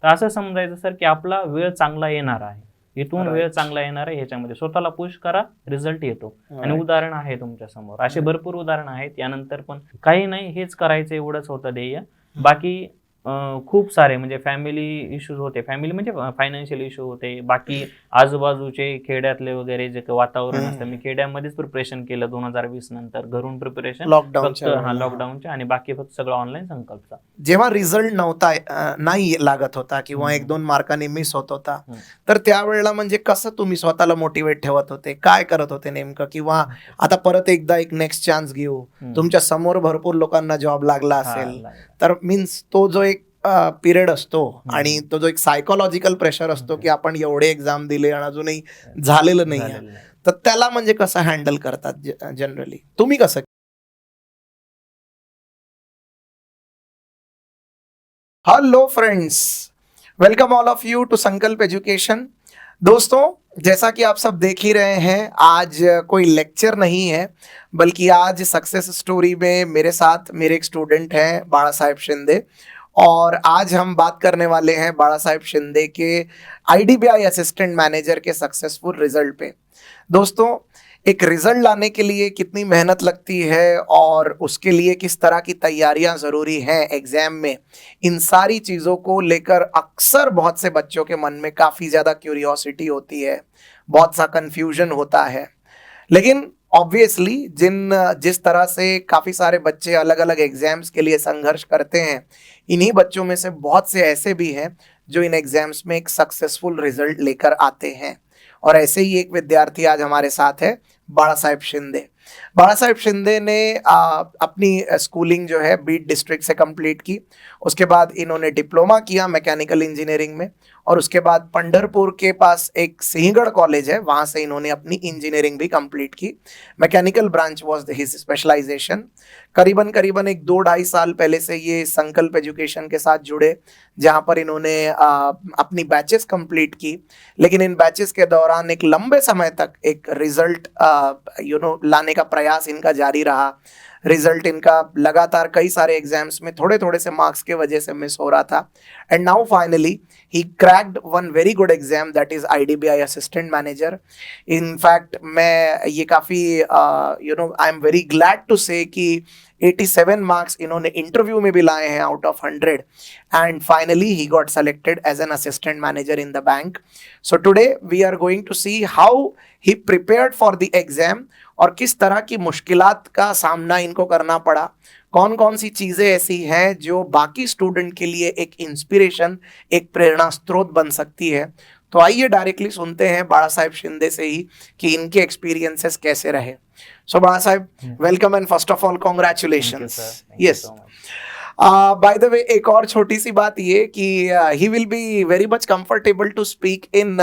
तर असं समजायचं सर की आपला वेळ चांगला येणार आहे, इथून वेळ चांगला येणार आहे, ह्याच्यामध्ये स्वतःला पुश करा, रिझल्ट येतो. आणि उदाहरण आहे तुमच्या समोर, असे भरपूर उदाहरण आहेत. यानंतर पण काही नाही, हेच करायचं, एवढंच होतं ध्येय. बाकी खूप सारे म्हणजे फॅमिली इश्यूज होते, फॅमिली म्हणजे फायनान्शियल इश्यू होते, बाकी आजूबाजूचे खेड्यातले वगैरे जे काही वातावरण असतं. मी खेड्यामध्येच प्रिपरेशन केलं 2020 नंतर, घरून प्रिपरेशन फक्त लॉकडाऊनच्या, आणि बाकी फक्त सगळं ऑनलाईन संकल्पचा. जेव्हा रिझल्ट नव्हता, नाही लागत होता किंवा 1-2 मार्कांनी मिस होत होता, तर त्यावेळेला म्हणजे कसं तुम्ही स्वतःला मोटिवेट ठेवत होते, काय करत होते नेमकं? किंवा आता परत एकदा एक नेक्स्ट चान्स घेऊ, तुमच्या समोर भरपूर लोकांना जॉब लागला असेल, तर मीन्स तो जो एक पिरियड असतो आणि तो जो एक सायकोलॉजिकल प्रेशर असतो की आपण एवढे एक्झाम दिले आणि अजूनही झालेलं नाही, तर त्याला म्हणजे कसं हँडल करतात जनरली तुम्ही? कसं? Hello friends, welcome all of you to Sankalp education. दोस्तों, जैसा कि आप सब देख ही रहे हैं, आज कोई लेक्चर नहीं है, बल्कि आज सक्सेस स्टोरी में मेरे साथ मेरे एक स्टूडेंट हैं बाला साहेब शिंदे, और आज हम बात करने वाले हैं बाला साहेब शिंदे के आईडीबीआई असिस्टेंट मैनेजर के सक्सेसफुल रिजल्ट पे। दोस्तों, एक रिजल्ट लाने के लिए कितनी मेहनत लगती है और उसके लिए किस तरह की तैयारियां ज़रूरी हैं एग्ज़ाम में, इन सारी चीज़ों को लेकर अक्सर बहुत से बच्चों के मन में काफ़ी ज़्यादा क्यूरियोसिटी होती है, बहुत सा कन्फ्यूजन होता है। लेकिन ऑब्वियसली जिस तरह से काफ़ी सारे बच्चे अलग अलग एग्ज़ाम्स के लिए संघर्ष करते हैं, इन्हीं बच्चों में से बहुत से ऐसे भी हैं जो इन एग्ज़ाम्स में एक सक्सेसफुल रिजल्ट लेकर आते हैं। और ऐसे ही एक विद्यार्थी आज हमारे साथ है, बाला साहेब शिंदे। बाला साहेब शिंदे ने अपनी स्कूलिंग जो है बीड डिस्ट्रिक्ट से कंप्लीट की। उसके बाद इन्होंने डिप्लोमा किया मैकेनिकल इंजीनियरिंग में, और उसके बाद पंढरपुर के पास एक सिंहगढ़ कॉलेज है, वहाँ से इन्होंने अपनी इंजीनियरिंग भी कंप्लीट की। मैकेनिकल ब्रांच वाज हिज स्पेशलाइजेशन। करीबन एक 2-2.5 साल पहले से ये संकल्प एजुकेशन के साथ जुड़े, जहाँ पर इन्होंने अपनी बैचेस कंप्लीट की। लेकिन इन बैचेस के दौरान एक लंबे समय तक एक रिजल्ट लाने का प्रयास इनका जारी रहा। रिजल्ट इनका लगातार कई सारे एग्जाम्स में थोड़े थोड़े से मार्क्स के वजह से मिस हो रहा था, and now finally he cracked one very good exam, that is IDBI assistant manager. In fact मैं ये काफ़ी I am very glad to say कि 87 मार्क्स इन्होंने इंटरव्यू में भी लाए हैं out of 100, and finally he got selected as an assistant manager in the bank. So today we are going to see how he prepared for the exam और किस तरह की मुश्किलात का सामना इनको करना पड़ा, कौन कौन सी चीज़ें ऐसी हैं जो बाकी स्टूडेंट के लिए एक इंस्पिरेशन, एक प्रेरणा स्रोत बन सकती है। तो आइए डायरेक्टली सुनते हैं बाला साहेब शिंदे से ही कि इनके एक्सपीरियंसेस कैसे रहे। So Bala Saheb, welcome and first of all congratulations. Yes, by the way, एक और छोटी सी बात ये कि he will be very much comfortable to speak in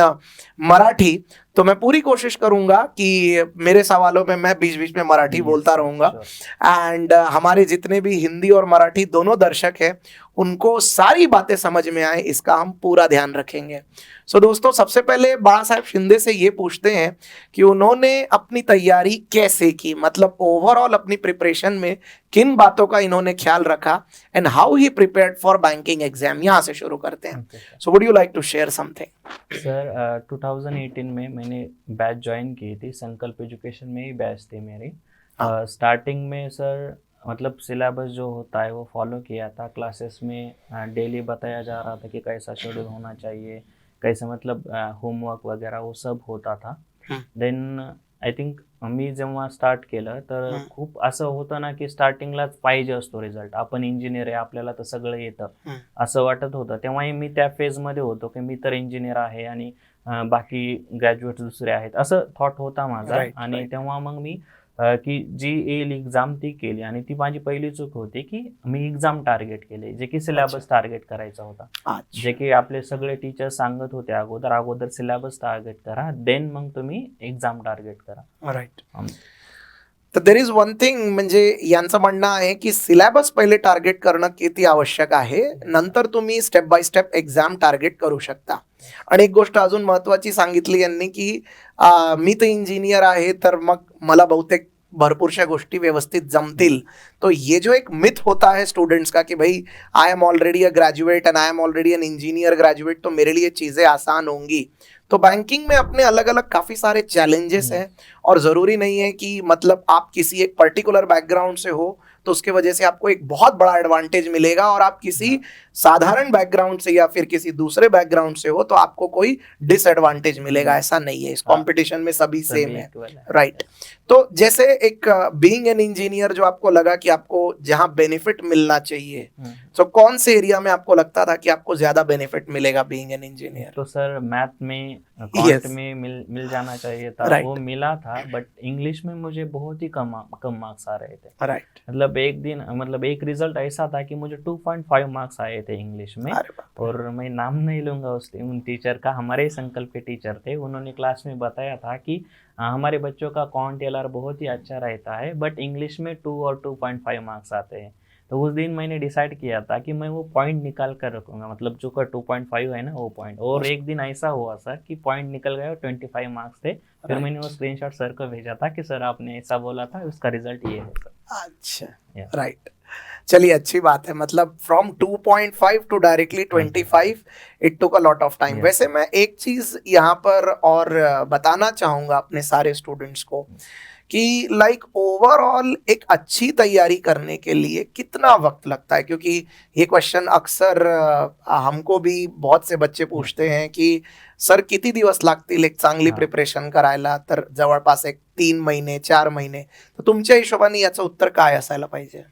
Marathi, तो मैं पूरी कोशिश करूंगा कि मेरे सवालों में मैं बीच बीच में मराठी बोलता रहूंगा, एंड हमारे जितने भी हिंदी और मराठी दोनों दर्शक हैं उनको सारी बातें समझ में आए, इसका हम पूरा ध्यान रखेंगे। सो दोस्तों, सबसे पहले बाला साहेब शिंदे से ये पूछते हैं कि उन्होंने अपनी तैयारी कैसे की, मतलब ओवरऑल अपनी प्रिपरेशन में किन बातों का इन्होंने ख्याल रखा, and how he prepared for banking exam. यहाँ से शुरू करते हैं। So would you like to share something? Sir 2018 में मैंने बैच ज्वाइन की थी, संकल्प एजुकेशन में ही बैच थी मेरी। स्टार्टिंग में सर मतलब सिलेबस जो होता है वो फॉलो किया था, क्लासेस में डेली बताया जा रहा था कि कैसा शेड्यूल होना चाहिए, कैसा मतलब होमवर्क वगैरह वो सब होता था। देन आय थिंक मी जेव्हा स्टार्ट केलं तर खूप असं होतं ना की स्टार्टिंगलाच पाहिजे असतो रिझल्ट, आपण इंजिनियर आहे, आपल्याला तर सगळं येतं असं वाटत होतं। तेव्हाही मी त्या फेजमध्ये होतो की मी तर इंजिनियर आहे आणि बाकी ग्रॅज्युएट दुसरे आहेत, असं थॉट होता माझा। आणि तेव्हा मग मी की जी येईल एक्झाम ती केली, आणि ती माझी पहिली चूक होती की मी एक्झाम टार्गेट केले, जे की सिलेबस टार्गेट करायचा होता। जे की आपले सगळे टीचर सांगत होते अगोदर सिलेबस टार्गेट करा, देन मग तुम्ही एक्झाम टार्गेट करा। राईट। तर देर इज वन थिंग, म्हणजे यांचं म्हणणं आहे की सिलेबस पहिले टार्गेट करणं किती आवश्यक आहे, नंतर तुम्ही step by step exam target करू शकता। आणि एक गोष्ट अजून महत्त्वाची सांगितली यांनी की मी तर इंजिनियर आहे, तर मग मला बहुतेक भरपूरशा गोष्टी व्यवस्थित जमतील. तो ये जो एक मिथ होता है स्टूडेंट्स का कि भाई I am already a graduate and I am already an engineer graduate, तो मेरे लिए चीज़ें आसान होंगी. तो बैंकिंग में अपने अलग अलग काफ़ी सारे चैलेंजेस हैं, और ज़रूरी नहीं है कि मतलब आप किसी एक पर्टिकुलर बैकग्राउंड से हो तो उसके वजह से आपको एक बहुत बड़ा एडवांटेज मिलेगा, और आप किसी साधारण बैकग्राउंड से या फिर किसी दूसरे बैकग्राउंड से हो तो आपको कोई डिसएडवांटेज मिलेगा. ऐसा नहीं है. इस कंपटीशन में सभी सेम है. राइट. तो जैसे एक बीइंग एन इंजीनियर जो आपको लगा कि आपको जहां बेनिफिट मिलना चाहिए, तो कौन से एरिया में आपको लगता था कि आपको ज्यादा बेनिफिट मिलेगा बीइंग एन इंजीनियर? तो सर मैथ में क्वांट में मिल जाना चाहिए था. Right. वो मिला था, बट इंग्लिश में मुझे बहुत ही कम मार्क्स आ रहे थे. राइट. मतलब एक रिजल्ट ऐसा था कि मुझे 2.5 मार्क्स आए थे इंग्लिश में. और मैं नाम नहीं लूंगा उन टीचर का, हमारे ही संकल्प के टीचर थे. उन्होंने क्लास में बताया था कि हमारे बच्चों का क्वांट एलआर बहुत ही अच्छा रहता है, बट इंग्लिश में 2 और 2.5 मार्क्स आते हैं. तो उस दिन मैंने डिसाइड किया था कि मैं वो पॉइंट निकाल कर रखूंगा, मतलब जो का 2.5 है ना वो पॉइंट. और एक दिन ऐसा हुआ सर कि पॉइंट निकल गया और 25 मार्क्स थे. फिर मैंने वो स्क्रीनशॉट सर को भेजा था कि सर आपने ऐसा बोला था, उसका रिजल्ट ये है सर. अच्छा. राइट. चलिए, अच्छी बात है. मतलब from 2.5 to directly 25 it took a lot of time. वैसे मैं एक चीज यहाँ पर और बताना चाहूंगा अपने सारे स्टूडेंट्स को कि लाइक ओवरऑल एक अच्छी तैयारी करने के लिए कितना वक्त लगता है, क्योंकि ये क्वेश्चन अक्सर हमको भी बहुत से बच्चे पूछते हैं की सर किती दिवस लागतील एक चांगली प्रिपरेशन करायला. तर जवळपास एक 3 महिने 4 महिने. तर तुमच्या हिशोबाने याचं उत्तर काय असायला पाहिजे?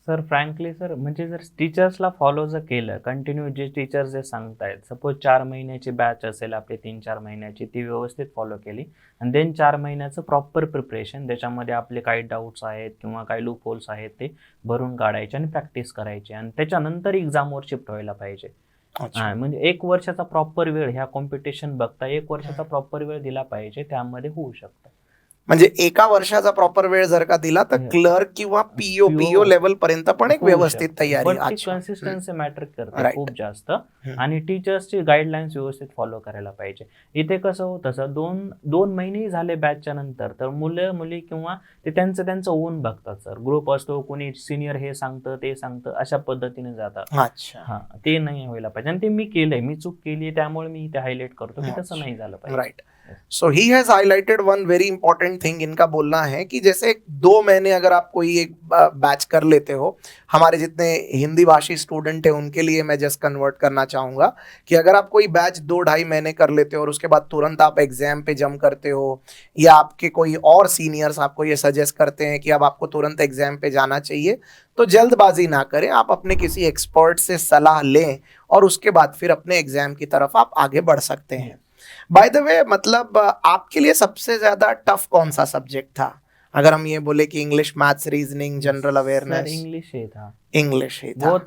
सर फ्रँकली सर, म्हणजे जर टीचर्सला फॉलो जर केलं कंटिन्यू, जे टीचर्स जे सांगतायत, सपोज 4 महिन्याची बॅच असेल आपली, 3-4 महिन्याची, ती व्यवस्थित फॉलो केली आणि देन 4 महिन्याचं प्रॉपर प्रिपरेशन, त्याच्यामध्ये आपले काही डाऊट्स आहेत किंवा काही लूप होल्स आहेत ते भरून काढायचे आणि प्रॅक्टिस करायची, आणि त्याच्यानंतर एक्झामवर शिफ्ट व्हायला पाहिजे. म्हणजे 1 वर्षाचा प्रॉपर वेळ ह्या कॉम्पिटिशन बघता 1 वर्षाचा प्रॉपर वेळ दिला पाहिजे, त्यामध्ये होऊ शकतं. म्हणजे एका वर्षाचा प्रॉपर वेळ जर का दिला तर क्लर्क किंवा पीओ लेवल पर्यंत पण एक व्यवस्थित तयारी. कन्सिस्टन्सी मॅटर करते खूप जास्त, आणि टीचर्सची गाईडलाईन्स व्यवस्थित फॉलो करायला पाहिजे. इथे कसं होतं सर, 2 महिने झाले बॅचच्या नंतर तर मुलं मुली किंवा ते त्यांचं ओन बघतात सर. ग्रुप असतो, कोणी सिनियर हे सांगतं ते सांगतं, अशा पद्धतीने जातात. हा, ते नाही व्हायला पाहिजे, आणि ते मी केलंय, मी चूक केली, त्यामुळे मी इथे हायलाइट करतो की तसं नाही झालं पाहिजे. Right. So he has highlighted one very important thing. इनका बोलना है कि जैसे 2 महीने अगर आप कोई एक बैच कर लेते हो, हमारे जितने हिंदी भाषी स्टूडेंट हैं उनके लिए मैं जस्ट कन्वर्ट करना चाहूँगा कि अगर आप कोई बैच 2-2.5 महीने कर लेते हो और उसके बाद तुरंत आप एग्जाम पे जम करते हो, या आपके कोई और सीनियर्स आपको ये सजेस्ट करते हैं कि अब आपको तुरंत एग्जाम पे जाना चाहिए, तो जल्दबाजी ना करें. आप अपने किसी एक्सपर्ट से सलाह लें और उसके बाद फिर अपने एग्जाम की तरफ आप आगे बढ़ सकते हैं. बाय द वे, मतलब आपके लिए सबसे ज्यादा टफ कौन सा सब्जेक्ट था? अगर हम ये बोले कि English, maths, reasoning, general awareness. English ही था. इंग्लिश ही था. बहुत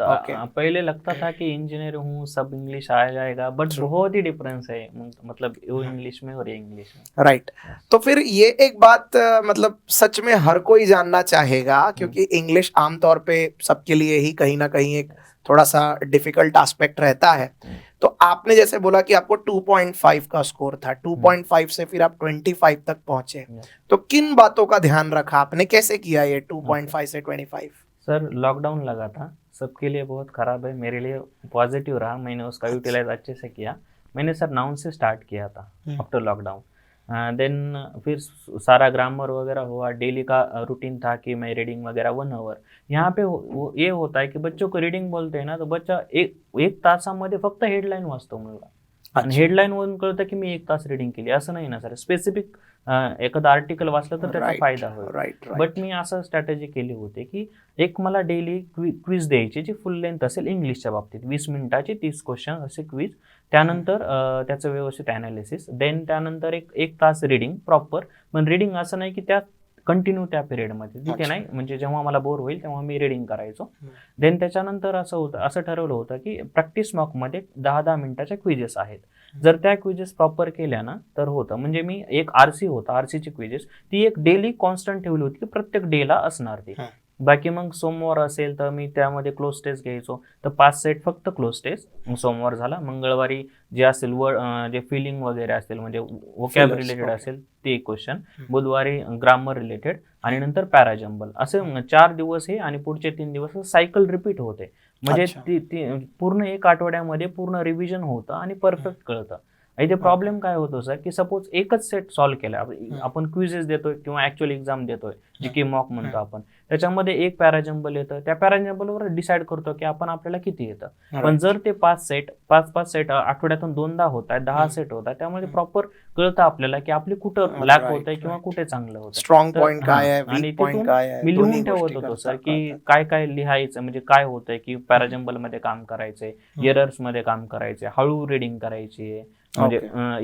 पहले लगता था कि इंजीनियर हूँ, सब इंग्लिश आ जाएगा, बट बहुत ही डिफरेंस है, मतलब वो इंग्लिश में और ये इंग्लिश में. राइट. तो फिर ये एक बात मतलब सच में हर कोई जानना चाहेगा, क्योंकि इंग्लिश आमतौर पे सबके लिए ही कहीं ना कहीं एक थोड़ा सा डिफिकल्ट एस्पेक्ट रहता है. तो आपने जैसे बोला कि आपको 2.5 का स्कोर था, 2.5 से फिर आप 25 तक पहुंचे, तो किन बातों का ध्यान रखा आपने? कैसे किया ये 2.5 से 25? सर लॉकडाउन लगा था, सबके लिए बहुत ख़राब है, मेरे लिए पॉजिटिव रहा, मैंने उसका यूटिलाइज अच्छे से किया. मैंने सर नाउन से स्टार्ट किया था आफ्टर लॉकडाउन. देन फिर सारा ग्रामर वगैरह हुआ, डेली का रूटीन था कि मैं रीडिंग वगैरह 1 आवर. यहाँ पे वो ये होता है की बच्चों को रीडिंग बोलते हैं ना, तो बच्चा एक तासामध्ये फक्त हेडलाईन वाचतो मुलगा, आणि हेडलाईन वरून कळतं की मी 1 तास रीडिंग केली, असं नाही ना सर. स्पेसिफिक एखादं आर्टिकल वाचलं तर त्याचा फायदा होईल. बट मी असं स्ट्रॅटेजी केली होती की एक मला डेली क्विज द्यायची, जी फुल लेंथ असेल इंग्लिशच्या बाबतीत, 20 मिनिटाची 30 क्वेश्चन असे क्विज, त्यानंतर त्याचं व्यवस्थित ॲनालिसिस, देन त्यानंतर एक तास रीडिंग प्रॉपर. पण रीडिंग असं नाही की त्यात कंटिन्यू त्या पिरियडमध्ये, तिथे नाही, म्हणजे जेव्हा मला बोर होईल तेव्हा मी रीडिंग करायचो. देन त्याच्यानंतर असं ठरवलं होतं की प्रॅक्टिस मॉकमध्ये 10-10 मिनिटाच्या क्विजेस आहेत, जर त्या क्विजेस प्रॉपर केल्या ना तर होतं. म्हणजे मी एक आरसी होता, आरसीची क्विजेस ती एक डेली कॉन्स्टंट ठेवली होती की प्रत्येक डेला असणार ती. बाकी मग सोमवार असेल तर मी त्यामध्ये क्लोज टेस्ट घ्यायचो. तर 5 सेट फक्त क्लोज टेस्ट. मग सोमवार झाला. मंगळवारी जे असेल जे फिलिंग वगैरे असेल म्हणजे वोकॅब Fillers, रिलेटेड okay. असेल ते एक क्वेश्चन. हम्म. बुधवारी ग्रामर रिलेटेड आणि नंतर पॅराजंबल असे 4 दिवस हे आणि पुढचे 3 दिवस सायकल रिपीट होते. म्हणजे अच्छा. ती पूर्ण 1 आठवड्यामध्ये पूर्ण रिव्हिजन होतं आणि परफेक्ट कळतं. इथे प्रॉब्लेम काय होतो सर की सपोज एकच सेट सॉल्व्ह केला आपण क्विजेस देतोय किंवा ऍक्च्युअल एक्झाम देतोय जी की मॉक म्हणतो आपण. त्याच्यामध्ये एक पॅराजंबल येतं. त्या पॅराजंबलवर डिसाईड करतो की आपण आपल्याला किती येतं. पण जर ते 5 सेट आठवड्यातून 2दा होत आहेत, 10 सेट होत आहेत, त्यामुळे प्रॉपर कळतं आपल्याला की आपली कुठं लॅक होत आहे किंवा कुठे चांगलं होतं. स्ट्रॉंग पॉइंट काय आहे, आणि वीक पॉइंट तिथून काय आहे, मी दोन्ही लिहून ठेवत गोष्टी होतो करता सर की कळतात. काय काय लिहायचं म्हणजे काय होतंय की पॅराजंबल मध्ये काम करायचंय, एरर्स मध्ये काम करायचंय, हळू रिडिंग करायची आहे म्हणजे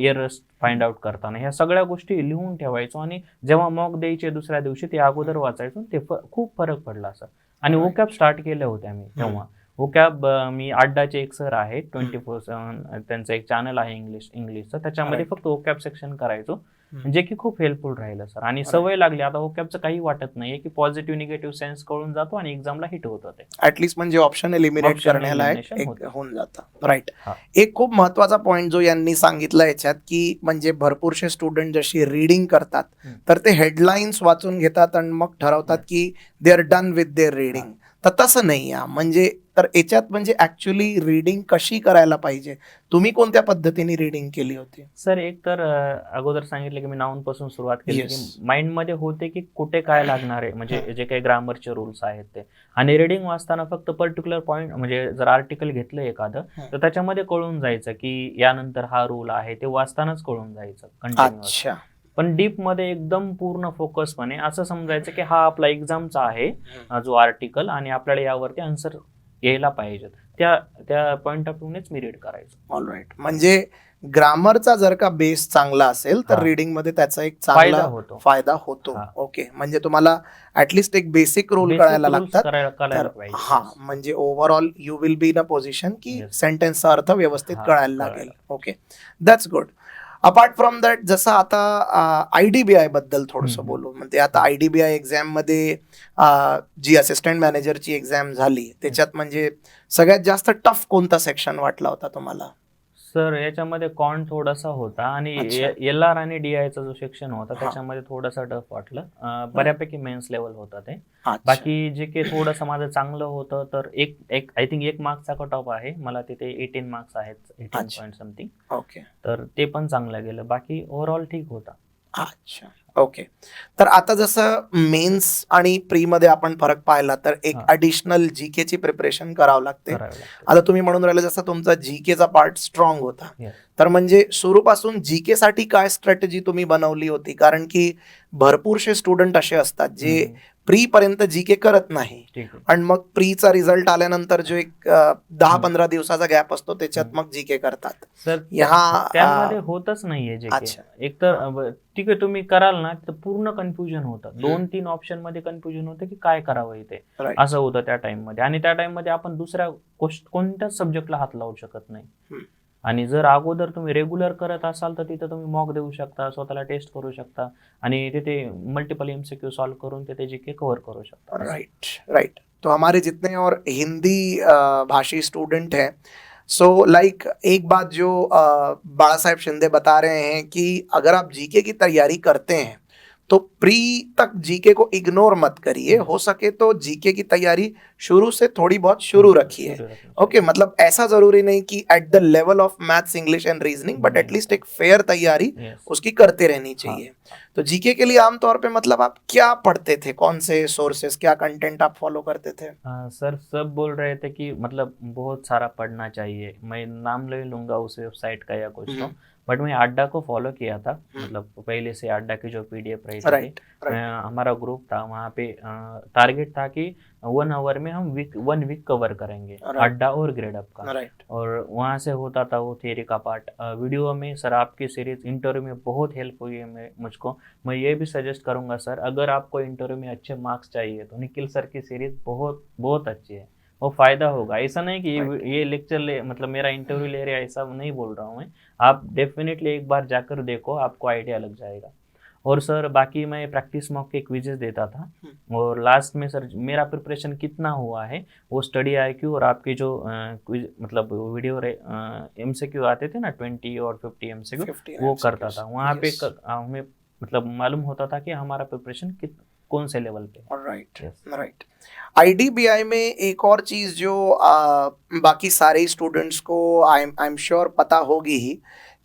एरर्स फाइंड आउट करताना ह्या सगळ्या गोष्टी लिहून ठेवायचो आणि जेव्हा मॉक द्यायचे दुसऱ्या दिवशी ते अगोदर वाचायचो. ते खूप फरक पडला सर. आणि वोकॅब स्टार्ट केले होते आम्ही तेव्हा. वोकॅब मी अड्डाचे एक सर आहेत 24/7 त्यांचं एक चॅनल आहे इंग्लिशचं. त्याच्यामध्ये फक्त वोकॅब सेक्शन करायचो जे की खूप हेल्पफुल राहिलं सर. आणि सवय लागली आता वोकॅबचं काही वाटत नाहीये की पॉझिटिव्ह निगेटिव्ह सेन्स कळून जातो आणि एक्झामला हिट होतं ते. ऍटलीस्ट म्हणजे ऑप्शन एलिमिनेट Option करण्याला elimination एक होतं. होऊन जातं. राईट. हा. एक खूप महत्वाचा पॉइंट जो यांनी सांगितला याच्यात की म्हणजे भरपूरसे स्टुडंट जशी रीडिंग करतात तर ते हेडलाईन्स वाचून घेतात आणि मग ठरवतात की they are done with their reading. तर तसं नाही आहे म्हणजे. तर याच्यात म्हणजे ऍक्च्युली रीडिंग कशी करायला पाहिजे, तुम्ही कोणत्या पद्धतीने रीडिंग केली होती? सर एक तर अगोदर सांगितलं की मी नाउन पासून सुरुवात केली Yes. की माइंड मध्ये होते की कुठे काय लागणार आहे म्हणजे जे काही ग्रामरचे रूल्स आहेत ते. आणि रीडिंग वाचताना फक्त पर्टिक्युलर पॉईंट म्हणजे जर आर्टिकल घेतलं एखादं तर त्याच्यामध्ये कळून जायचं की यानंतर हा रूल आहे ते वाचतानाच कळून जायचं कंटिन्युअस. अच्छा. पण डीप मध्ये एकदम पूर्ण फोकसपणे असं समजायचं की हा आपला एक्झामचा आहे जो आर्टिकल आणि आपल्याला यावरती आन्सर यायला पाहिजे. त्या पॉइंट ऑफ व्ह्यूनेच मी रीड करायचो. ऑलराईट. म्हणजे ग्रामरचा जर का बेस चांगला असेल तर रीडिंग मध्ये त्याचा एक फायदा चांगला होतो. फायदा होतो. हा. ओके. म्हणजे तुम्हाला ऍटलीस्ट एक बेसिक रूल Basic कळायला rules लागतात. कळायला तर पाहिजे. हा म्हणजे overall you will be in a position की Yes. सेंटेन्सचा अर्थ व्यवस्थित हा, कळायला कळायला. लागेल. Okay, that's good. Apart from that जसं आता IDBI बद्दल थोडंसं बोलू. म्हणजे आता IDBI एक्झाम मध्ये जी असिस्टंट मॅनेजरची एक्झाम झाली त्याच्यात म्हणजे सगळ्यात जास्त टफ कोणता सेक्शन वाटला होता तुम्हाला? सर याच्यामध्ये कॉन थोडासा होता आणि अच्छा. LR आणि DIचा जो सेक्शन होता त्याच्यामध्ये थोडासा टफ वाटलं. बऱ्यापैकी मेन्स लेवल होता ते. अच्छा. बाकी जे काही थोडंसं माझं चांगलं होतं तर एक आय थिंक 1 मार्क्सचा कट ऑफ आहे. मला तिथे 18 मार्क्स आहेत, 18 अच्छा. Point something. ओके. तर ते पण चांगलं गेलं. बाकी ओव्हरऑल ठीक होता. अच्छा. ओके. तर आता जसं मेन्स आणि प्री मध्ये आपण फरक पाहिला तर एक ऍडिशनल जीके ची प्रिपरेशन करावं लागते. करावं लागतं. आता तुम्ही म्हणून राहिले जसं तुमचा जीकेचा पार्ट स्ट्रॉंग होता Yes. तर म्हणजे सुरूपासून जीके साठी काय स्ट्रॅटेजी तुम्ही बनवली होती? कारण की भरपूरसे स्टुडंट असे असतात जे प्री पर्यंत जीके करत नाही ठीक आहे. आणि मग प्रीचा रिझल्ट आल्यानंतर जो एक 10-15 दिवसाचा गॅप असतो त्याच्यात मग जीके करतात. सर ह्या त्यामध्ये होतच नाहीये जे अच्छा. एक तर ठीक आहे तुम्ही कराल ना तर पूर्ण कन्फ्युजन होतं. 2-3 ऑप्शन मध्ये कन्फ्युजन होतं की काय करावं इथे Right. असं होतं त्या टाइम मध्ये. आणि त्या टाइम मध्ये आपण दुसऱ्या कोणत्याच सब्जेक्टला हात लावू शकत नाही. आणि जर अगोदर तुम्ही रेग्युलर करत असाल तर तिथे तुम्ही मॉक देऊ शकता, स्वतःला टेस्ट करू शकता आणि तिथे मल्टिपल MCQ सॉल्व्ह करून तिथे जीके कव्हर करू शकता. Right, right. तो हमारे जितने और हिंदी भाषी स्टूडेंट हैं, सो लाइक एक बात जो बाला साहेब शिंदे बता रहे हैं कि अगर आप जीके की तैयारी करते हैं तो प्री तक जीके को इग्नोर मत करिए. हो सके तो जीके की तैयारी शुरू से थोड़ी बहुत शुरू रखिए. ओके, मतलब ऐसा जरूरी नहीं कि at the level of maths, English end reasoning, but at least एक फेयर तैयारी उसकी करते रहनी चाहिए. तो जीके के लिए आमतौर पे मतलब आप क्या पढ़ते थे, कौन से सोर्सेस, क्या कंटेंट आप फॉलो करते थे? सर सब बोल रहे थे कि मतलब बहुत सारा पढ़ना चाहिए. मैं नाम ले लूंगा उस वेबसाइट का या कुछ तो, बट मैं अड्डा को फॉलो किया था. मतलब पहले से अड्डा की जो PDF रहती थी, हमारा ग्रुप था वहाँ पे. टारगेट था कि 1 आवर में हम 1 वीक कवर करेंगे अड्डा और ग्रेड अप का. और वहाँ से होता था वो थियरी का पार्ट. वीडियो में सर आपकी सीरीज इंटरव्यू में बहुत हेल्प हुई है मुझको. मैं ये भी सजेस्ट करूंगा सर, अगर आपको इंटरव्यू में अच्छे मार्क्स चाहिए तो निखिल सर की सीरीज बहुत बहुत अच्छी है, वो फायदा होगा. ऐसा नहीं कि ये लेक्चर मतलब मेरा इंटरव्यू ले रहे हैं ऐसा नहीं बोल रहा हूँ मैं. आप डेफिनेटली एक बार जाकर देखो, आपको आइडिया लग जाएगा. और सर बाकी मैं प्रैक्टिस मॉक के क्विजेस देता था, और लास्ट में सर मेरा प्रिपरेशन कितना हुआ है वो स्टडी IQ और आपके जो क्विज मतलब वीडियो MCQ आते थे ना 20 और 50 MCQ 50 वो करता MCQs, था वहाँ पे yes. हमें मतलब मालूम होता था कि हमारा प्रिपरेशन कौन से लेवल पे। Right Yes. राइट। IDBI में एक और चीज जो बाकी सारे स्टूडेंट्स को आई एम श्योर पता होगी ही,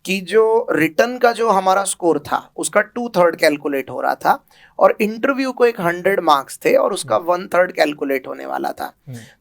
कि जो रिटर्न का जो हमारा स्कोर था उसका 2/3 कैलकुलेट हो रहा था, और इंटरव्यू को एक 100 मार्क्स थे और उसका 1/3 कैलकुलेट होने वाला था।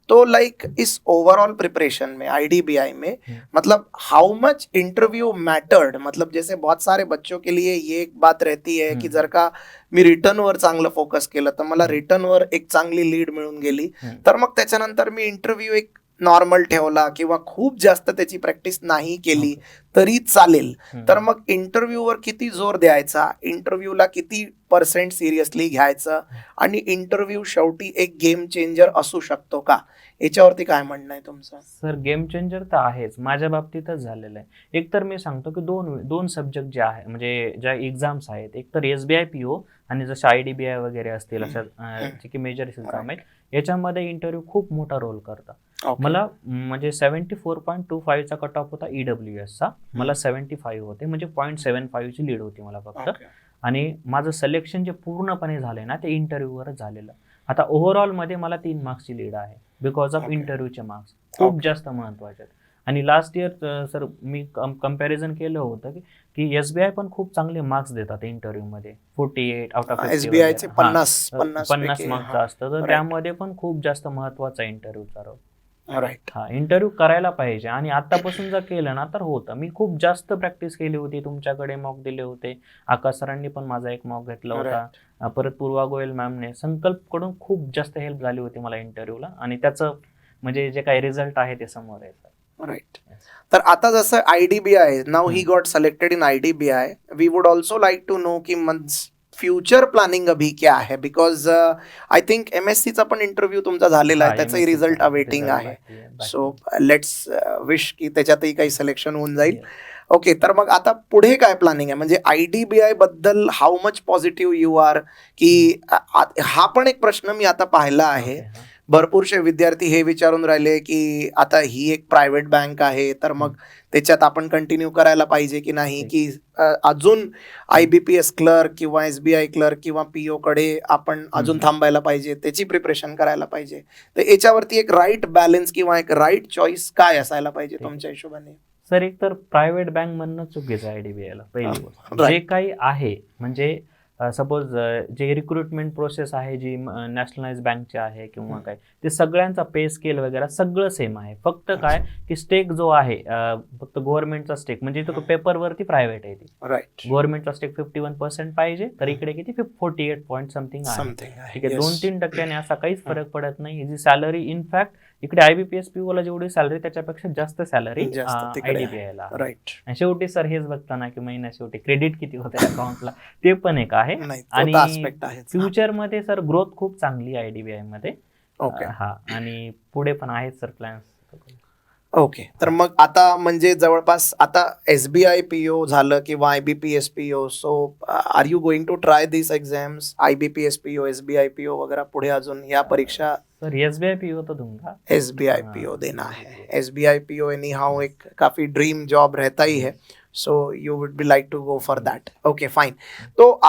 तो लाइक इस ओवरऑल प्रिपरेशन में IDBI में मतलब हाउ मच इंटरव्यू मैटर्ड, मतलब जैसे बहुत सारे बच्चों के लिए ये एक बात रहती आहे की जर का मी रिटर्नवर चांगलं फोकस केलं तर मला रिटर्नवर एक चांगली लीड मिळून गेली, तर मग त्याच्यानंतर मी इंटरव्यू एक नॉर्मल ठेवला किंवा खूप जास्त त्याची प्रॅक्टिस नाही केली तरी चालेल, तर मग इंटरव्ह्यूवर किती जोर द्यायचा, इंटरव्ह्यूला किती % सिरियसली घ्यायचं, आणि इंटरव्ह्यू शेवटी एक गेम चेंजर असू शकतो का, याच्यावरती काय म्हणणं आहे तुमचं? सर गेम चेंजर तर आहेच, माझ्या बाबतीतच झालेलं आहे। एक तर मी सांगतो की दोन सब्जेक्ट जे आहे म्हणजे ज्या एक्झाम्स आहेत, एक तर SBI PO आणि जसं IDBI वगैरे असतील अशा जे की मेजर एक्झाम आहेत, याच्यामध्ये इंटरव्ह्यू खूप मोठा रोल करतात। मला म्हणजे 74.25 चा कट ऑफ होता EWS चा, मला 75 होते, म्हणजे 0.75 ची लीड होती मला फक्त, आणि माझं सिलेक्शन जे पूर्णपणे झालंय ना ते इंटरव्ह्यूवरच झालेलं। आता ओव्हरऑल मध्ये मला 3 मार्क्सची लीड आहे बिकॉज ऑफ इंटरव्ह्यूचे मार्क्स खूप जास्त महत्वाचे आहेत। आणि लास्ट इयर सर मी कंपॅरिझन केलं होतं की SBI पण खूप चांगले मार्क्स देतात इंटरव्ह्यू मध्ये, 48 आउट ऑफ 50 SBI चे 50 मार्क्स असतात, तर त्यामध्ये पण खूप जास्त महत्वाचा इंटरव्ह्यूचा रोल। राईट, हा इंटरव्ह्यू करायला पाहिजे, आणि आतापासून जर केलं ना तर होतं। मी खूप जास्त प्रॅक्टिस केली होती, तुमच्याकडे मॉक दिले होते, आकाश सरांनी पण माझा एक मॉक घेतला होता, परत पूर्वा गोयल मॅमने, संकल्प कडून खूप जास्त हेल्प झाली होती मला इंटरव्ह्यूला, आणि त्याचं म्हणजे जे काही रिझल्ट आहे ते समोर आहे सर। राईट। तर आता जसं IDBI now he got selected in IDBI, we would also like to know कि फ्यूचर प्लानिंग अभी क्या है, बिकॉज आय थिंक MSc चा पण इंटरव्ह्यू तुमचा झालेला आहे, त्याचाही रिझल्ट अवेटिंग आहे, सो लेट्स विश की त्याच्यातही काही सिलेक्शन होऊन जाईल। ओके, तर मग आता पुढे काय प्लॅनिंग आहे, म्हणजे IDBI बद्दल how much positive you are, की हा पण एक प्रश्न मी आता पाहिला आहे, भरपूरसे विद्यार्थी हे विचारून राहिले की आता ही एक प्रायव्हेट बँक आहे तर मग त्याच्यात आपण कंटिन्यू करायला पाहिजे की नाही, की अजून IBPS क्लर्क किंवा SBI क्लर्क किंवा PO कडे आपण अजून थांबायला पाहिजे, त्याची प्रिपरेशन करायला पाहिजे, तर याच्यावरती एक राईट बॅलन्स किंवा एक राईट चॉईस काय असायला पाहिजे तुमच्या हिशोबाने? सर एक तर प्रायव्हेट बँक म्हणणं चुकीचं आहे IDBI ला, पहिली गोष्ट जे काही आहे म्हणजे सपोज जे रिक्रुटमेंट प्रोसेस आहे जी नॅशनलाइज बँकची आहे किंवा काय, ते सगळ्यांचा पे स्केल वगैरे सगळं सेम आहे, फक्त काय की स्टेक जो आहे फक्त गव्हर्नमेंटचा स्टेक म्हणजे तो पेपरवरती प्रायव्हेट आहे, ती राईट, गव्हर्नमेंटचा स्टेक 51% पाहिजे, तर इकडे किती 48 पॉईंट समथिंग आहे, ठीक आहे, 2-3 टक्क्याने असा काहीच फरक पडत नाही। जी सॅलरी इनफॅक्ट इकडे IBPS PO ला जेवढी सॅलरी त्याच्यापेक्षा जास्त सॅलरी IDBI ला, राईट। आणि शेवटी सर हेच बघताना की महिन्या शेवटी क्रेडिट किती होते अकाउंटला, ते पण एक आहे, आणि फ्युचर मध्ये सर ग्रोथ खूप चांगली आहे IDBI मध्ये, हा, आणि पुढे पण आहेत सर प्लॅन्स। ओके, तर मग आता म्हणजे जवळपास आता SBI PO झालं किंवा IBPS PO, so are you going to try this exams, IBPS PO, SBI PO वगैरह पुढे अजून या परीक्षा? सर SBI PO तो दूंगा, SBI PO देना है, SBI PO एनी हाउ एक काफी ड्रीम जॉब रहता ही है, so you would be like to go for that. Okay fine, तो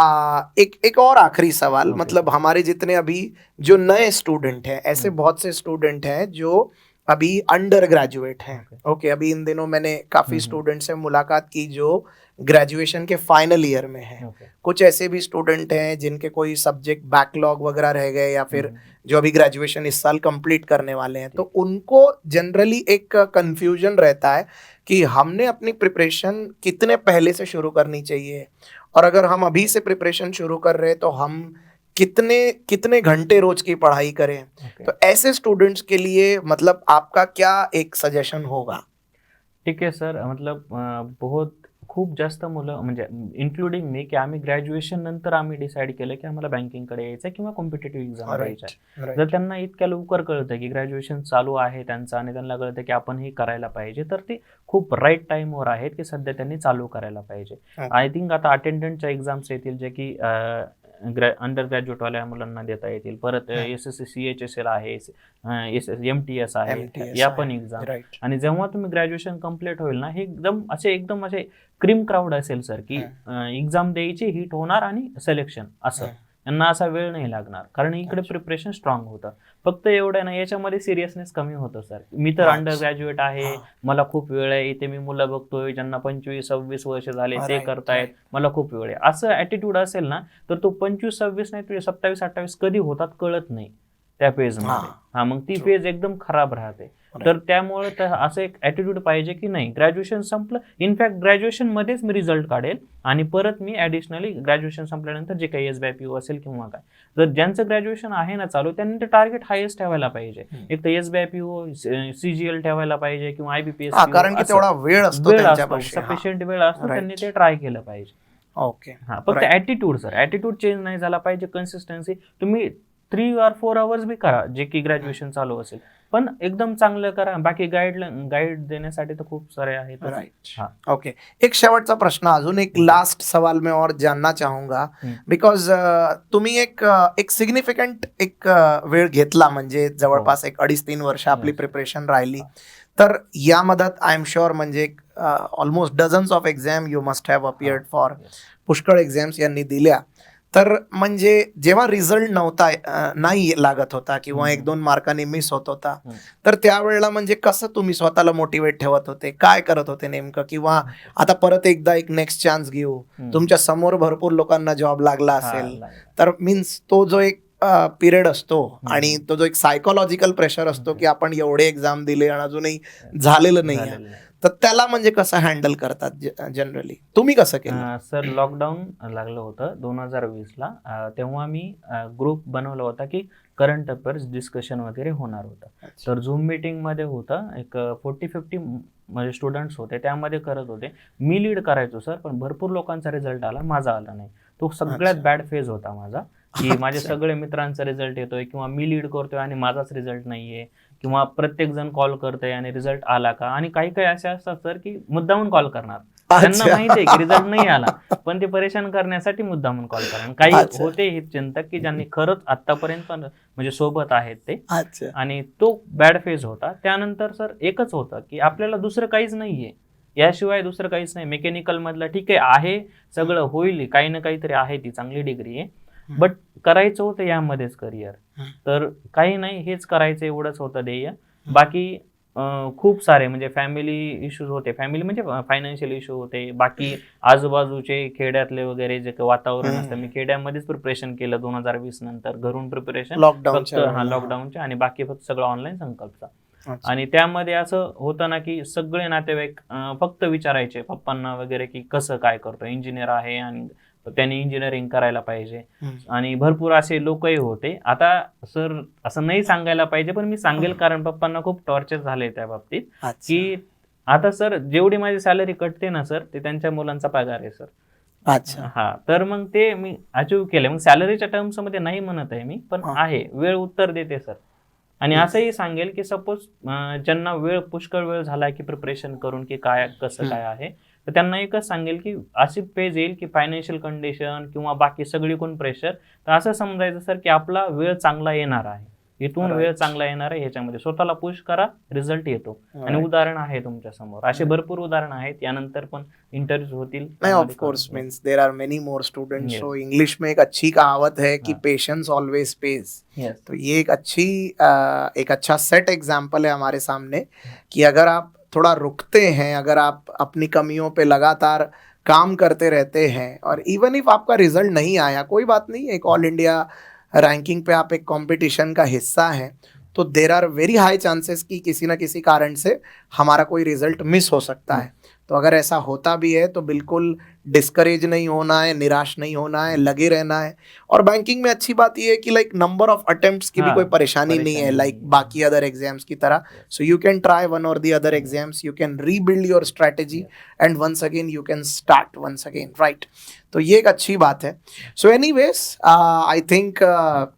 एक और आखिरी सवाल, मतलब हमारे जितने अभी जो नए स्टूडेंट हैं, ऐसे बहुत से स्टूडेंट हैं जो अभी अंडर ग्रेजुएट हैं, ओके, अभी इन दिनों मैंने काफी स्टूडेंट से मुलाकात की जो ग्रेजुएशन के फाइनल ईयर में हैं, कुछ ऐसे भी स्टूडेंट हैं जिनके कोई सब्जेक्ट बैकलॉग वगैरह रह गए, या फिर जो अभी ग्रेजुएशन इस साल कंप्लीट करने वाले हैं, तो उनको जनरली एक कंफ्यूजन रहता है कि हमने अपनी प्रिपरेशन कितने पहले से शुरू करनी चाहिए, और अगर हम अभी से प्रिपरेशन शुरू कर रहे हैं तो हम कितने घंटे रोज की पढ़ाई करें, तो ऐसे स्टूडेंट्स के लिए मतलब आपका क्या एक सजेशन होगा? ठीक है सर, मतलब बहुत खूप जास्त मुलं म्हणजे इन्क्लुडिंग मी, की आम्ही ग्रॅज्युएशन नंतर आम्ही डिसाईड केलं की आम्हाला बँकिंगकडे यायचं किंवा कॉम्पिटेटिव्ह एक्झाम द्यायच्या आहे. जर त्यांना इतक्या लवकर कळतं की ग्रॅज्युएशन चालू आहे त्यांचं आणि त्यांना कळतं की आपण हे करायला पाहिजे, तर ते खूप राईट टाईमवर आहेत की सध्या त्यांनी चालू करायला पाहिजे. आय थिंक आता अटेंडंटच्या एक्झाम्स येतील जे की अंडर ग्रॅज्युएटवाल्या मुलांना देता येतील. परत SSC CHSL आहे, MTS आहे, या पण एक्झाम. आणि जेव्हा तुम्ही ग्रॅज्युएशन कम्प्लीट होईल ना, हे एकदम असे क्रीम क्राऊड असेल सर, की एक्झाम द्यायची, हिट होणार आणि सिलेक्शन असं. यांना असा वेळ नाही लागणार कारण इकडे प्रिपरेशन स्ट्रॉंग होतं. फक्त एवढं ना, याच्यामध्ये सिरियसनेस कमी होतं सर. मी तर अंडर ग्रॅज्युएट आहे, मला खूप वेळ आहे, इथे मी मुलं बघतोय ज्यांना 25-26 वर्ष झाले, ते करतायत, मला खूप वेळ आहे, असं ॲटिट्यूड असेल ना, तर तो 25-26 नाही, तुझे 27-28 कधी होतात कळत नाही त्या फेजमध्ये. मग ती फेज एकदम खराब राहते. तर त्यामुळे असं एक ॲटिट्यूड पाहिजे की नाही, ग्रॅज्युएशन संपलं, इनफॅक्ट ग्रॅज्युएशन मध्येच मी रिझल्ट काढेल आणि परत मी ॲडिशनली ग्रॅज्युएशन संपल्यानंतर जे काही SBIPO असेल किंवा काय, जर ज्यांचं ग्रॅज्युएशन आहे ना चालू, त्यांनी ते टार्गेट हायस्ट ठेवायला पाहिजे. एक तर SBIPO, CGL ठेवायला पाहिजे किंवा IBPS, कारण की तेवढा वेळ असतो, सफिशियंट वेळ असतो, त्यांनी ते ट्राय केलं पाहिजे. ओके. फक्त ॲटिट्यूड सर, ॲटिट्यूड चेंज नाही झाला पाहिजे. कन्सिस्टन्सी तुम्ही 3 or 4 hours बी करा जे की ग्रॅज्युएशन चालू असेल, पण एकदम चांगलं करा. बाकी गाईड देण्यासाठी तर खूप सारे आहेत. राइट. ओके. एक शेवटचा प्रश्न, अजून एक लास्ट सवाल मैं और जानना चाहूंगा, बिकॉज तुम्ही एक सिग्निफिकंट वेळ घेतला, म्हणजे जवळपास 2.5-3 वर्ष आपली प्रिपरेशन राहिली. तर या मदत आय एम शुअर म्हणजे almost dozens of exam you must have appeared for, पुष्कळ एक्झाम्स यांनी दिल्या. तर म्हणजे जेव्हा रिझल्ट नाही लागत होता किंवा 1-2 मार्कांनी मिस होत होता, तर त्यावेळेला म्हणजे कसं तुम्ही स्वतःला मोटिवेट ठेवत होते, काय करत होते नेमकं? किंवा आता परत एकदा एक नेक्स्ट चान्स घेऊ, तुमच्या समोर भरपूर लोकांना जॉब लागला असेल, तर मीन्स तो जो एक पिरियड असतो आणि तो जो एक सायकोलॉजिकल प्रेशर असतो की आपण एवढे एक्झाम दिले आणि अजूनही झालेलं नाही, तर त्याला म्हणजे कसं हँडल करतात जनरली, तुम्ही कसं केलं? सर, लॉकडाऊन लागलं होतं 2020ला. तेव्हा मी ग्रुप बनवला होता की करंट अफेअर्स डिस्कशन वगैरे होणार होतं. तर झूम मीटिंगमध्ये होतं, एक 40-50 म्हणजे स्टुडंट्स होते, त्यामध्ये करत होते. मी लीड करायचो सर, पण भरपूर लोकांचा रिझल्ट आला, माझा आला नाही. तो सगळ्यात बॅड फेज होता माझा, की माझे सगळे मित्रांचा रिझल्ट येतोय किंवा मी लीड करतोय आणि माझाच रिझल्ट नाहीये, किंवा प्रत्येक जण कॉल करतोय आणि रिझल्ट आला का. आणि काही काही असे असतात सर की मुद्दामून कॉल करणार, त्यांना माहिती आहे की रिझल्ट नाही आला, पण ते परेशान करण्यासाठी मुद्दामून कॉल करणार. काही होते हितचिंतक की ज्यांनी खरंच आतापर्यंत म्हणजे सोबत आहेत ते, आणि तो बॅड फेज होता. त्यानंतर सर एकच होतं की आपल्याला दुसरं काहीच नाहीये, याशिवाय दुसरं काहीच नाही. मेकॅनिकल मधलं ठीक आहे सगळं होईल, काही ना काहीतरी आहे, ती चांगली डिग्री आहे, बट करायचं होतं यामध्येच करिअर. तर काही नाही, हेच करायचं, एवढंच होतं ध्येय. बाकी खूप सारे म्हणजे फॅमिली इश्यूज होते, फॅमिली म्हणजे फायनान्शियल इश्यू होते, बाकी आजूबाजूचे खेड्यातले वगैरे जे वातावरण असतं. मी खेड्यामध्येच प्रिपरेशन केलं 2020 नंतर, घरून प्रिपरेशन फक्त लॉकडाऊनच्या, आणि बाकी फक्त सगळं ऑनलाईन संकल्पचा. आणि त्यामध्ये असं होतं ना की सगळे नातेवाईक फक्त विचारायचे पप्पांना वगैरे की कसं काय करतो, इंजिनियर आहे आणि त्यांनी इंजिनिअरिंग करायला पाहिजे, आणि भरपूर असे लोकही होते. आता सर असं नाही सांगायला पाहिजे, पण मी सांगेल कारण पप्पांना खूप टॉर्चर झाले त्या बाबतीत, की आता सर जेवढी माझी सॅलरी कटते ना सर, ते त्यांच्या मुलांचा पगार आहे सर. तर मग ते मी अचीव्ह केलं. मग सॅलरीच्या टर्म्स मध्ये नाही म्हणत आहे मी, पण आहे, वेळ उत्तर देते सर. आणि असंही सांगेल की सपोज ज्यांना पुष्कळ वेळ झाला की प्रिपरेशन करून की काय कसं काय आहे, तर त्यांना एकच सांगेल की अशी पेज येईल की फायनान्शियल कंडिशन किंवा बाकी सगळीकडून प्रेशर, तर असं समजायचं सर की आपला वेळ चांगला येणार आहे, इथून वेळ चांगला येणार आहे, ह्याच्यामध्ये स्वतःला पुश करा, रिझल्ट येतो. आणि उदाहरण आहे तुमच्या समोर, असे भरपूर उदाहरण आहेत, यानंतर पण इंटरव्ह्यू होतील. Of course, means there are many more students. So English में एक अच्छी कहावत है कि पेशेंस ऑलवेज पेज. तो ये एक अच्छा सेट एग्जाम्पल है हमारे सामने कि अगर आप थोड़ा रुकते हैं, अगर आप अपनी कमियों पे लगातार काम करते रहते हैं, और इवन इफ आपका रिजल्ट नहीं आया, कोई बात नहीं, एक ऑल इंडिया रैंकिंग पे आप एक कंपटीशन का हिस्सा हैं, तो there are very high chances कि किसी ना किसी कारण से हमारा कोई रिजल्ट मिस हो सकता है. तो अगर ऐसा होता भी है तो बिल्कुल डिस्करेज नहीं होना है, निराश नहीं होना है, लगे रहना है। और बैंकिंग में अच्छी बात ये है कि लाइक नंबर ऑफ अटेम्प्ट्स की भी हाँ, कोई परेशानी नहीं है परेशानी लाइक नहीं है। बाकी अदर एग्जाम्स की तरह। So you can try one or the other exams, you can rebuild your strategy and once again you can start once again, right. तो ये एक अच्छी बात है। सो एनीवेज आई थिंक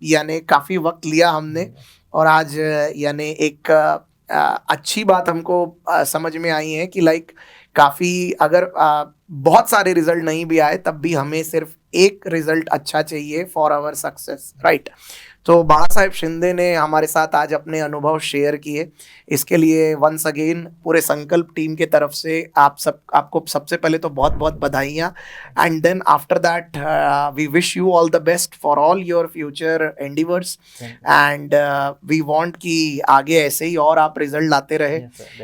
यानी काफ़ी वक्त लिया हमने, और आज यानी एक अच्छी बात हमको समझ में आई है कि लाइक काफ़ी अगर बहुत सारे रिजल्ट नहीं भी आए तब भी हमें सिर्फ एक रिजल्ट अच्छा चाहिए फॉर आवर सक्सेस, राइट। तो बाला साहेब शिंदे ने हमारे साथ आज अपने अनुभव शेयर किए, इसके लिए वंस अगेन पूरे संकल्प टीम के तरफ से आपको सबसे पहले तो बहुत बहुत बधाइयाँ। And then after that we wish you all the best for all your future endeavours, and we want कि आगे ऐसे ही और आप रिजल्ट लाते रहे।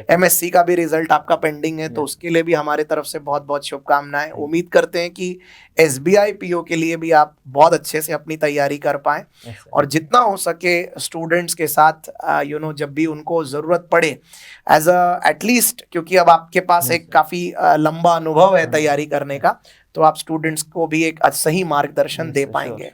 एमएससी का भी रिजल्ट आपका पेंडिंग है, तो उसके लिए भी हमारे तरफ से बहुत बहुत शुभकामनाएं। उम्मीद करते हैं कि एसबीआई पीओ के लिए भी आप बहुत अच्छे से अपनी तैयारी कर पाएं, और जितना हो सके स्टूडेंट्स के साथ जब भी उनको ज़रूरत पड़े एज एटलीस्ट, क्योंकि अब आपके पास एक काफ़ी लंबा अनुभव है तैयारी करने का, तो आप स्टूडेंट्स को भी एक सही मार्गदर्शन दे पाएंगे,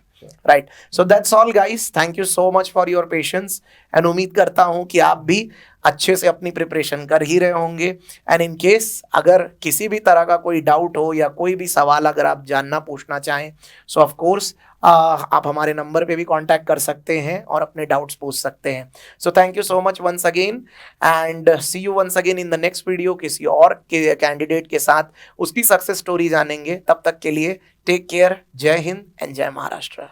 right. So that's all guys, thank you so much for your patience, end उम्मीद करता हूं कि आप भी अच्छे से अपनी प्रिपरेशन कर ही रहे होंगे। एंड इन केस अगर किसी भी तरह का कोई डाउट हो या कोई भी सवाल अगर आप जानना पूछना चाहें, सो ऑफ कोर्स आप हमारे नंबर पे भी कांटेक्ट कर सकते हैं और अपने डाउट्स पूछ सकते हैं। So thank you so much once again, and see you once again in the next video किसी और कैंडिडेट के साथ उसकी सक्सेस स्टोरी जानेंगे। तब तक के लिए टेक केयर, जय हिंद एंड जय महाराष्ट्र।